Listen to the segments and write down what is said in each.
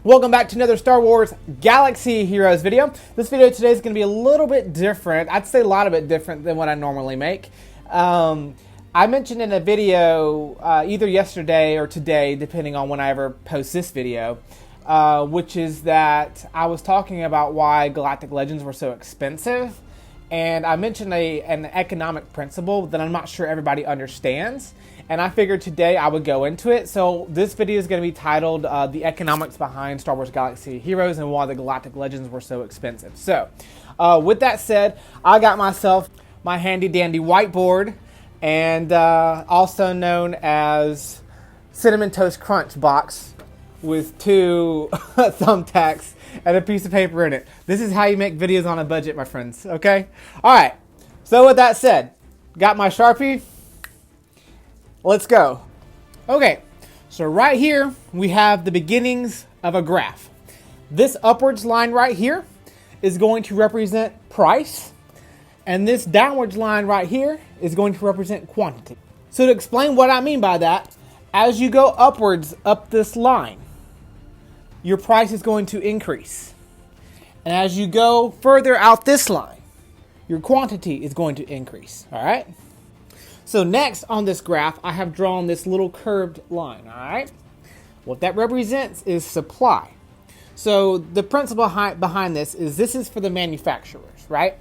Welcome back to another Star Wars Galaxy Heroes video. This video today is going to be a little bit different. I'd say a lot of it different than what I normally make. I mentioned in a video either yesterday or today, depending on when I ever post this video, which is that I was talking about why Galactic Legends were so expensive. And I mentioned an economic principle that I'm not sure everybody understands. And I figured today I would go into it. So this video is going to be titled The Economics Behind Star Wars Galaxy Heroes and Why the Galactic Legends Were So Expensive. So with that said, I got myself my handy dandy whiteboard, and also known as Cinnamon Toast Crunch box with two thumbtacks and a piece of paper in it. This is how you make videos on a budget, my friends, okay? All right, so with that said, got my Sharpie. Let's go. Okay, so right here, we have the beginnings of a graph. This upwards line right here is going to represent price, and this downwards line right here is going to represent quantity. So to explain what I mean by that, as you go upwards up this line, your price is going to increase. And as you go further out this line, your quantity is going to increase, all right? So next on this graph, I have drawn this little curved line, all right? What that represents is supply. So the principle behind this is for the manufacturers, right?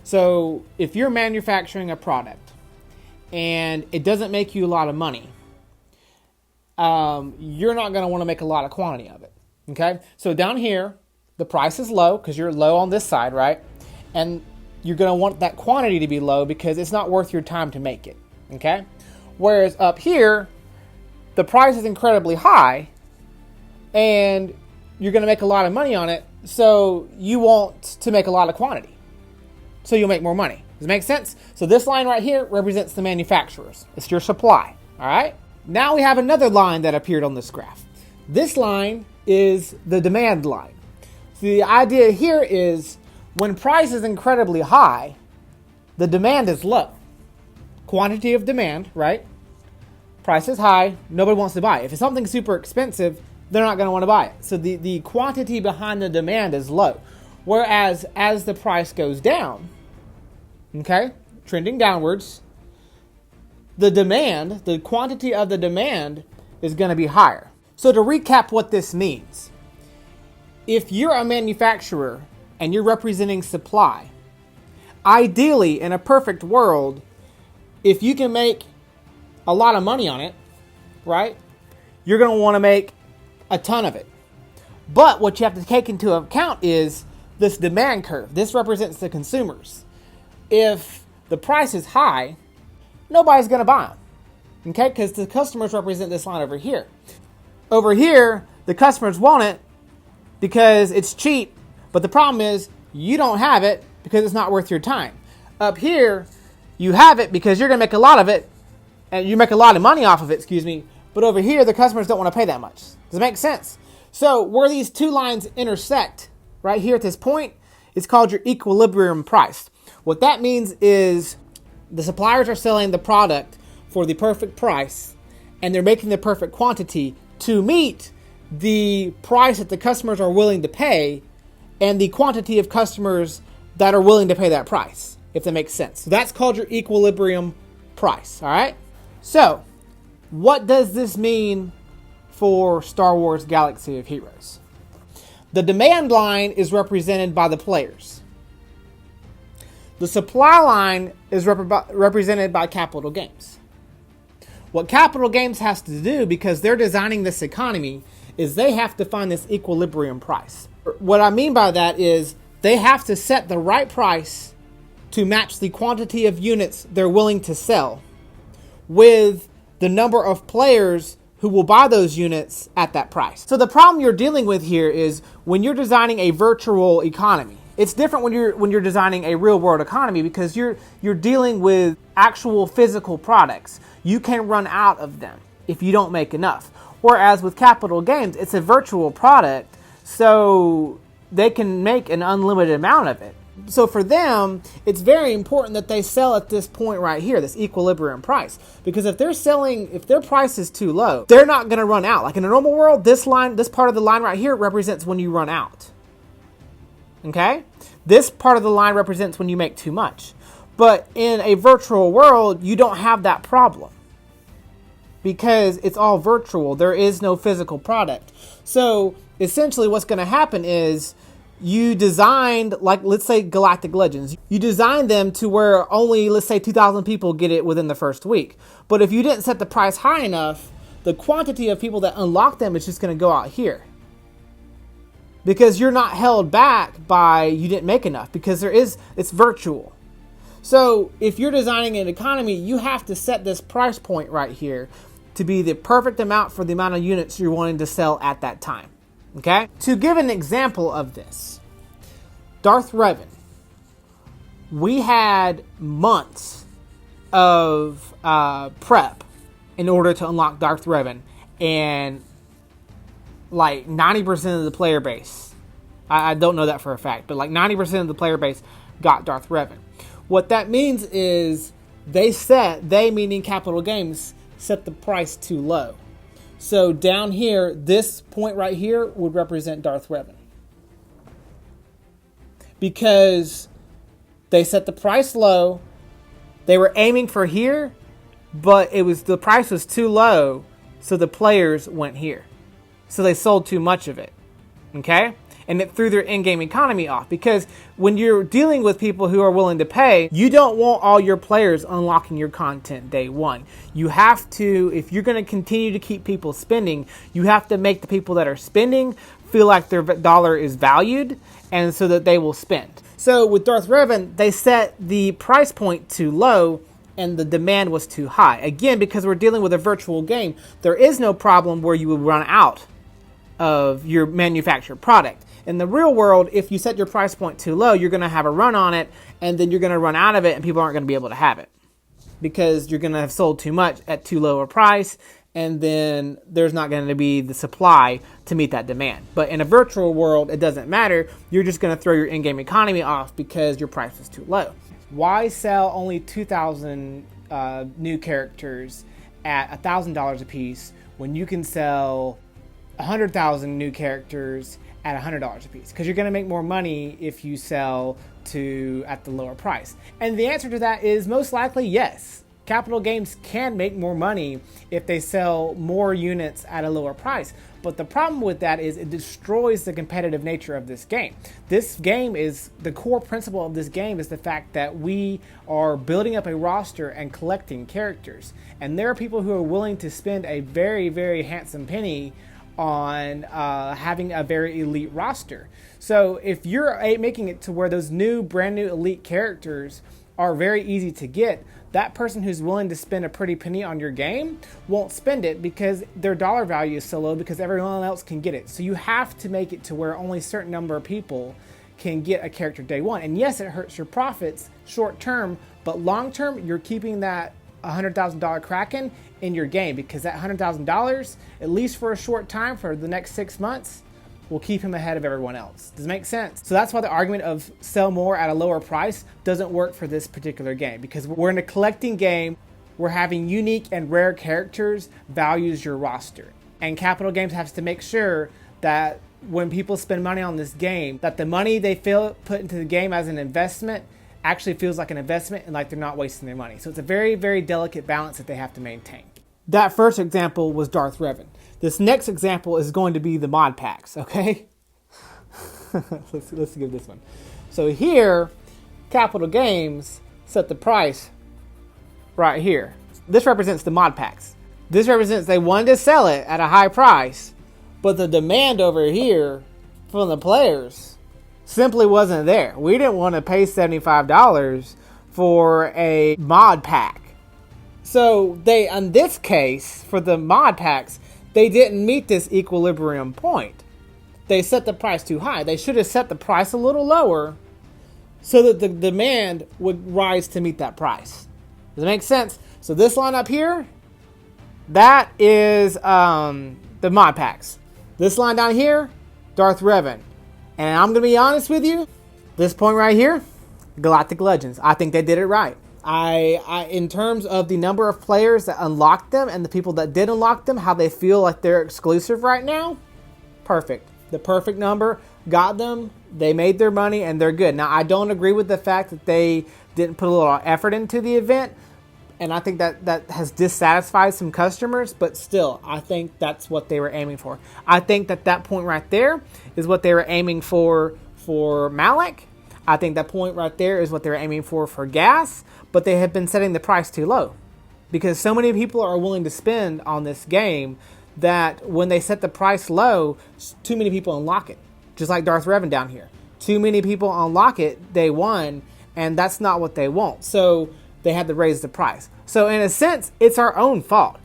So if you're manufacturing a product and it doesn't make you a lot of money, you're not going to want to make a lot of quantity of it, okay? So down here, the price is low because you're low on this side, right? And you're going to want that quantity to be low because it's not worth your time to make it, okay? Whereas up here, the price is incredibly high and you're going to make a lot of money on it, so you want to make a lot of quantity, so you'll make more money. Does it make sense? So this line right here represents the manufacturers. It's your supply, all right? Now we have another line that appeared on this graph. This line is the demand line. So the idea here is when price is incredibly high, the demand is low. Quantity of demand, right? Price is high, nobody wants to buy it. If it's something super expensive, they're not going to want to buy it. So the quantity behind the demand is low. Whereas as the price goes down, okay, trending downwards, the quantity of the demand is going to be higher. So to recap what this means, if you're a manufacturer and you're representing supply, ideally in a perfect world, if you can make a lot of money on it, right, you're going to want to make a ton of it. But what you have to take into account is this demand curve. This represents the consumers. If the price is high, nobody's going to buy them, okay? Because the customers represent this line over here. Over here, the customers want it because it's cheap, but the problem is you don't have it because it's not worth your time. Up here, you have it because you're going to make a lot of it, and you make a lot of money off of it, excuse me, but over here, the customers don't want to pay that much. Does it make sense? So where these two lines intersect, right here at this point, is called your equilibrium price. What that means is the suppliers are selling the product for the perfect price, and they're making the perfect quantity to meet the price that the customers are willing to pay and the quantity of customers that are willing to pay that price, if that makes sense. So that's called your equilibrium price, all right? So what does this mean for Star Wars Galaxy of Heroes? The demand line is represented by the players. The supply line is represented by Capital Games. What Capital Games has to do, because they're designing this economy, is they have to find this equilibrium price. What I mean by that is they have to set the right price to match the quantity of units they're willing to sell with the number of players who will buy those units at that price. So the problem you're dealing with here is when you're designing a virtual economy. It's different when you're designing a real world economy because you're dealing with actual physical products. You can run out of them if you don't make enough. Whereas with Capital Games, it's a virtual product, so they can make an unlimited amount of it. So for them, it's very important that they sell at this point right here, this equilibrium price. Because if their price is too low, they're not going to run out. Like in a normal world, this part of the line right here represents when you run out. Okay? This part of the line represents when you make too much. But in a virtual world, you don't have that problem. Because it's all virtual. There is no physical product. So essentially what's going to happen is you designed, like let's say Galactic Legends, you designed them to where only, let's say 2,000 people get it within the first week. But if you didn't set the price high enough, the quantity of people that unlock them is just going to go out here. Because you're not held back by you didn't make enough, because it's virtual. So if you're designing an economy, you have to set this price point right here to be the perfect amount for the amount of units you're wanting to sell at that time. Okay? To give an example of this, Darth Revan, we had months of prep in order to unlock Darth Revan, and like 90% of the player base, I don't know that for a fact, but like 90% of the player base got Darth Revan. What that means is they meaning Capital Games, set the price too low. So down here, this point right here would represent Darth Revan. Because they set the price low, they were aiming for here, but the price was too low, so the players went here. So they sold too much of it. Okay? And it threw their in-game economy off. Because when you're dealing with people who are willing to pay, you don't want all your players unlocking your content day one. You have to, if you're going to continue to keep people spending, you have to make the people that are spending feel like their dollar is valued, and so that they will spend. So with Darth Revan, they set the price point too low, and the demand was too high. Again, because we're dealing with a virtual game, there is no problem where you would run out of your manufactured product. In the real world, if you set your price point too low, you're going to have a run on it, and then you're going to run out of it, and people aren't going to be able to have it. Because you're going to have sold too much at too low a price, and then there's not going to be the supply to meet that demand. But in a virtual world, it doesn't matter. You're just going to throw your in-game economy off because your price is too low. Why sell only 2,000 new characters at $1,000 a piece when you can sell 100,000 new characters at $100 a piece? Because you're going to make more money if you sell at the lower price. And the answer to that is most likely yes. Capital Games can make more money if they sell more units at a lower price. But the problem with that is it destroys the competitive nature of this game. This game the core principle of this game is the fact that we are building up a roster and collecting characters. And there are people who are willing to spend a very, very handsome penny on having a very elite roster. So if you're making it to where those brand new elite characters are very easy to get, that person who's willing to spend a pretty penny on your game won't spend it because their dollar value is so low because everyone else can get it. So you have to make it to where only a certain number of people can get a character day one. And yes, it hurts your profits short term, but long term, you're keeping that $100,000 Kraken in your game, because that $100,000, at least for a short time, for the next 6 months, will keep him ahead of everyone else. Does it make sense? So that's why the argument of sell more at a lower price doesn't work for this particular game, because we're in a collecting game where having unique and rare characters values your roster. And Capital Games has to make sure that when people spend money on this game, that the money they put into the game as an investment actually feels like an investment and like they're not wasting their money. So it's a very, very delicate balance that they have to maintain. That first example was Darth Revan. This next example is going to be the mod packs, okay? let's give this one. So here, Capital Games set the price right here. This represents the mod packs. This represents they wanted to sell it at a high price, but the demand over here from the players simply wasn't there. We didn't want to pay $75 for a mod pack. So in this case, for the mod packs, they didn't meet this equilibrium point. They set the price too high. They should have set the price a little lower so that the demand would rise to meet that price. Does it make sense? So this line up here, that is the mod packs. This line down here, Darth Revan. And I'm going to be honest with you, this point right here, Galactic Legends. I think they did it right. In terms of the number of players that unlocked them and the people that did unlock them, how they feel like they're exclusive right now, perfect. The perfect number, got them, they made their money, and they're good. Now, I don't agree with the fact that they didn't put a little effort into the event, and I think that has dissatisfied some customers, but still, I think that's what they were aiming for. I think that point right there is what they were aiming for Malik. I think that point right there is what they were aiming for gas, but they have been setting the price too low because so many people are willing to spend on this game that when they set the price low, too many people unlock it. Just like Darth Revan down here. Too many people unlock it day one, and that's not what they want. So they had to raise the price. So in a sense, it's our own fault.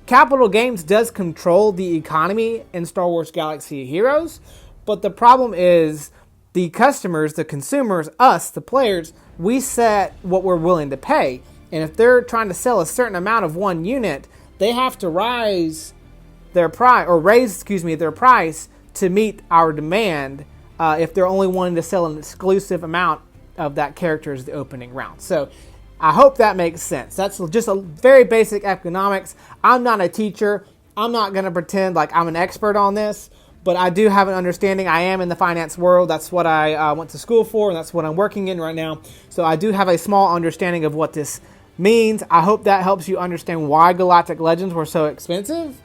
Capital Games does control the economy in Star Wars Galaxy of Heroes, but the problem is the customers, the consumers, us, the players, we set what we're willing to pay. And if they're trying to sell a certain amount of one unit, they have to raise their price their price to meet our demand if they're only wanting to sell an exclusive amount of that character as the opening round. So I hope that makes sense. That's just a very basic economics. I'm not a teacher. I'm not going to pretend like I'm an expert on this, but I do have an understanding. I am in the finance world. That's what I went to school for, and that's what I'm working in right now. So I do have a small understanding of what this means. I hope that helps you understand why Galactic Legends were so expensive.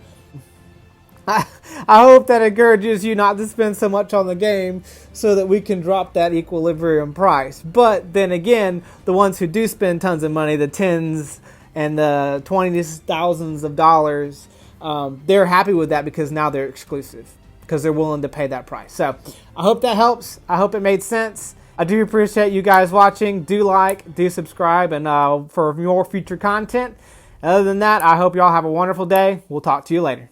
I hope that encourages you not to spend so much on the game so that we can drop that equilibrium price. But then again, the ones who do spend tons of money, the tens and the 20s thousands of dollars, they're happy with that because now they're exclusive, because they're willing to pay that price. So I hope that helps. I hope it made sense. I do appreciate you guys watching. Do like, do subscribe, and for more future content. Other than that, I hope y'all have a wonderful day. We'll talk to you later.